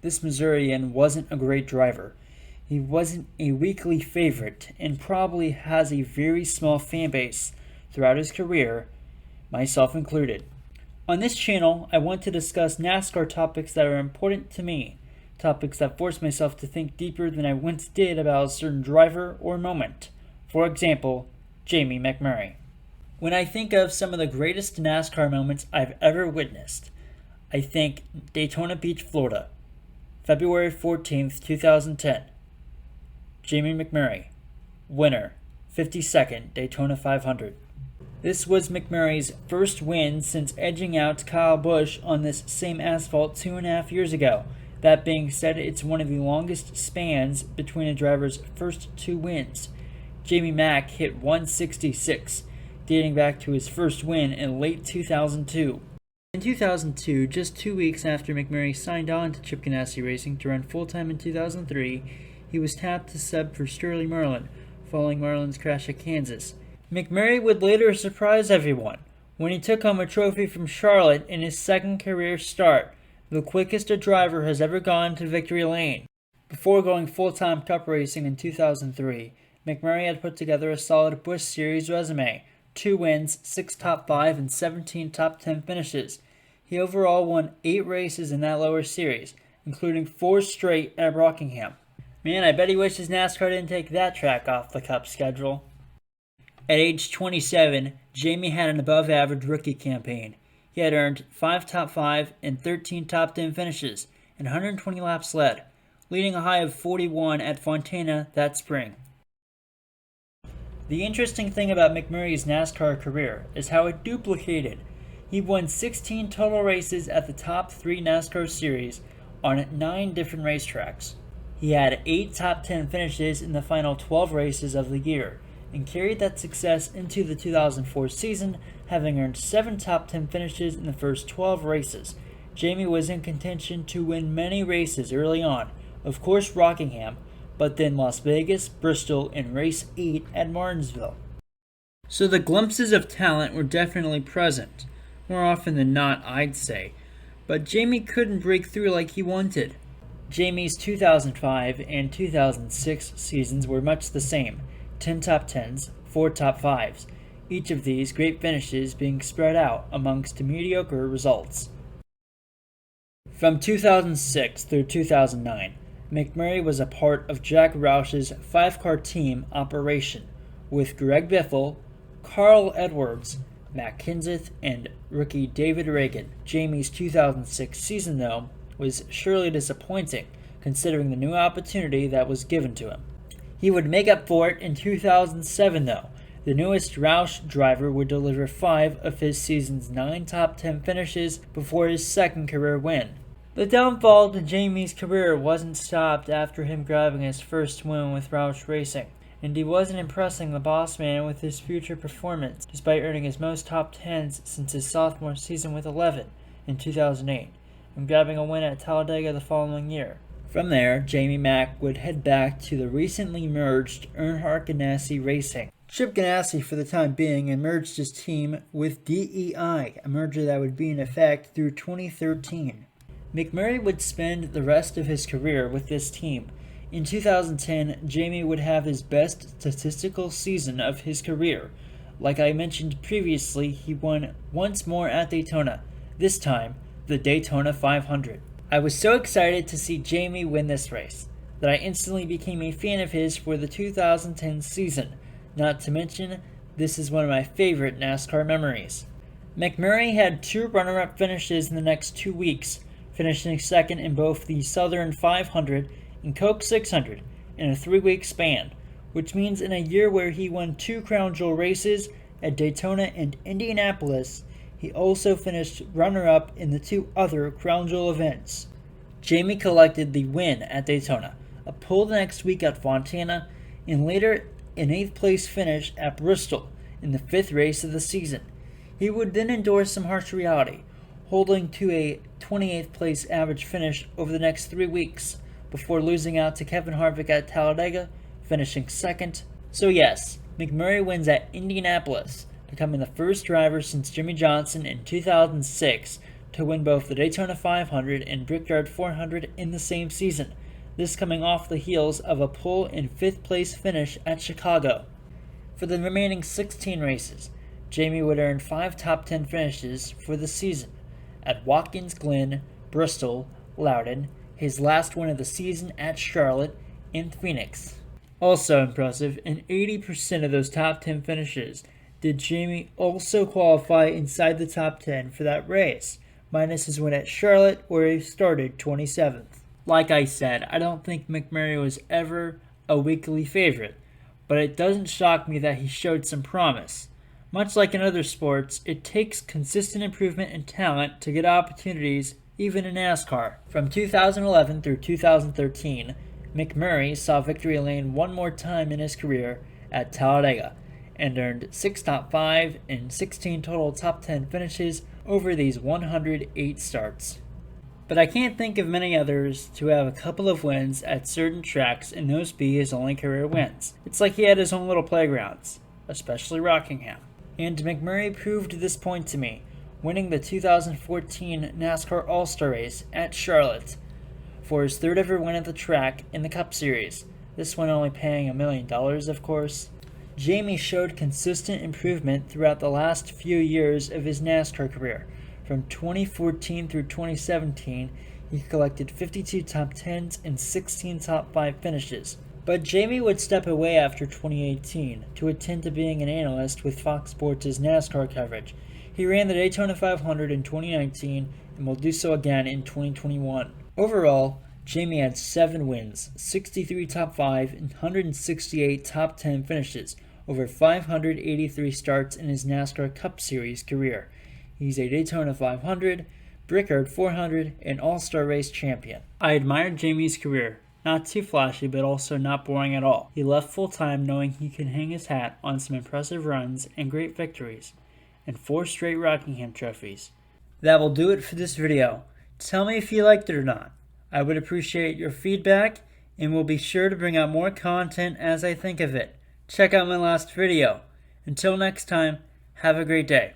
this Missourian wasn't a great driver. He wasn't a weekly favorite and probably has a very small fan base throughout his career, myself included. On this channel, I want to discuss NASCAR topics that are important to me, topics that force myself to think deeper than I once did about a certain driver or moment. For example, Jamie McMurray. When I think of some of the greatest NASCAR moments I've ever witnessed, I think Daytona Beach, Florida, February 14th, 2010. Jamie McMurray, winner, 52nd Daytona 500. This was McMurray's first win since edging out Kyle Busch on this same asphalt 2.5 years ago. That being said, it's one of the longest spans between a driver's first two wins. Jamie Mack hit 166, dating back to his first win in late 2002. In 2002, just 2 weeks after McMurray signed on to Chip Ganassi Racing to run full-time in 2003, he was tapped to sub for Sterling Marlin, following Marlin's crash at Kansas. McMurray would later surprise everyone when he took home a trophy from Charlotte in his second career start, the quickest a driver has ever gone to victory lane. Before going full-time Cup racing in 2003, McMurray had put together a solid Busch Series resume, 2 wins, 6 top 5, and 17 top 10 finishes. He overall won 8 races in that lower series, including 4 straight at Rockingham. Man, I bet he wishes NASCAR didn't take that track off the Cup schedule. At age 27, Jamie had an above-average rookie campaign. He had earned 5 top 5 and 13 top 10 finishes and 120 laps led, leading a high of 41 at Fontana that spring. The interesting thing about McMurray's NASCAR career is how it duplicated. He won 16 total races at the top 3 NASCAR series on 9 different racetracks. He had 8 top 10 finishes in the final 12 races of the year, and carried that success into the 2004 season, having earned 7 top 10 finishes in the first 12 races. Jamie was in contention to win many races early on, of course Rockingham, but then Las Vegas, Bristol, and race 8 at Martinsville. So the glimpses of talent were definitely present, more often than not I'd say, but Jamie couldn't break through like he wanted. Jamie's 2005 and 2006 seasons were much the same. 10 top 10s, 4 top 5s, each of these great finishes being spread out amongst mediocre results. From 2006 through 2009, McMurray was a part of Jack Roush's 5-car team operation, with Greg Biffle, Carl Edwards, Matt Kenseth, and rookie David Reagan. Jamie's 2006 season, though, was surely disappointing, considering the new opportunity that was given to him. He would make up for it in 2007, though. The newest Roush driver would deliver 5 of his season's 9 top 10 finishes before his second career win. The downfall to Jamie's career wasn't stopped after him grabbing his first win with Roush Racing, and he wasn't impressing the boss man with his future performance, despite earning his most top 10s since his sophomore season with 11 in 2008, and grabbing a win at Talladega the following year. From there, Jamie Mack would head back to the recently merged Earnhardt Ganassi Racing. Chip Ganassi, for the time being, merged his team with DEI, a merger that would be in effect through 2013. McMurray would spend the rest of his career with this team. In 2010, Jamie would have his best statistical season of his career. Like I mentioned previously, he won once more at Daytona, this time the Daytona 500. I was so excited to see Jamie win this race that I instantly became a fan of his for the 2010 season. Not to mention, this is one of my favorite NASCAR memories. McMurray had 2 runner-up finishes in the next 2 weeks, finishing second in both the Southern 500 and Coke 600 in a 3-week span, which means in a year where he won 2 Crown Jewel races at Daytona and Indianapolis, he also finished runner-up in the 2 other Crown Jewel events. Jamie collected the win at Daytona, a pole the next week at Fontana, and later an 8th place finish at Bristol in the 5th race of the season. He would then endure some harsh reality, holding to a 28th place average finish over the next 3 weeks, before losing out to Kevin Harvick at Talladega, finishing second. So yes, McMurray wins at Indianapolis, becoming the first driver since Jimmy Johnson in 2006 to win both the Daytona 500 and Brickyard 400 in the same season, this coming off the heels of a pole and 5th place finish at Chicago. For the remaining 16 races, Jamie would earn 5 top 10 finishes for the season at Watkins Glen, Bristol, Loudon, his last win of the season at Charlotte, and Phoenix. Also impressive, in 80% of those top 10 finishes, did Jamie also qualify inside the top 10 for that race, minus his win at Charlotte where he started 27th. Like I said, I don't think McMurray was ever a weekly favorite, but it doesn't shock me that he showed some promise. Much like in other sports, it takes consistent improvement and talent to get opportunities even in NASCAR. From 2011 through 2013, McMurray saw victory lane one more time in his career at Talladega and earned 6 top 5 and 16 total top 10 finishes over these 108 starts. But I can't think of many others to have a couple of wins at certain tracks and those be his only career wins. It's like he had his own little playgrounds, especially Rockingham. And McMurray proved this point to me, winning the 2014 NASCAR All-Star Race at Charlotte for his 3rd ever win at the track in the Cup Series, this one only paying $1 million, of course. Jamie showed consistent improvement throughout the last few years of his NASCAR career. From 2014 through 2017, he collected 52 top 10s and 16 top 5 finishes. But Jamie would step away after 2018 to attend to being an analyst with Fox Sports' NASCAR coverage. He ran the Daytona 500 in 2019 and will do so again in 2021. Overall, Jamie had 7 wins, 63 top 5, and 168 top 10 finishes over 583 starts in his NASCAR Cup Series career. He's a Daytona 500, Brickyard 400, and All-Star Race champion. I admired Jamie's career. Not too flashy, but also not boring at all. He left full-time knowing he could hang his hat on some impressive runs and great victories, and 4 straight Rockingham trophies. That will do it for this video. Tell me if you liked it or not. I would appreciate your feedback, and will be sure to bring out more content as I think of it. Check out my last video. Until next time, have a great day.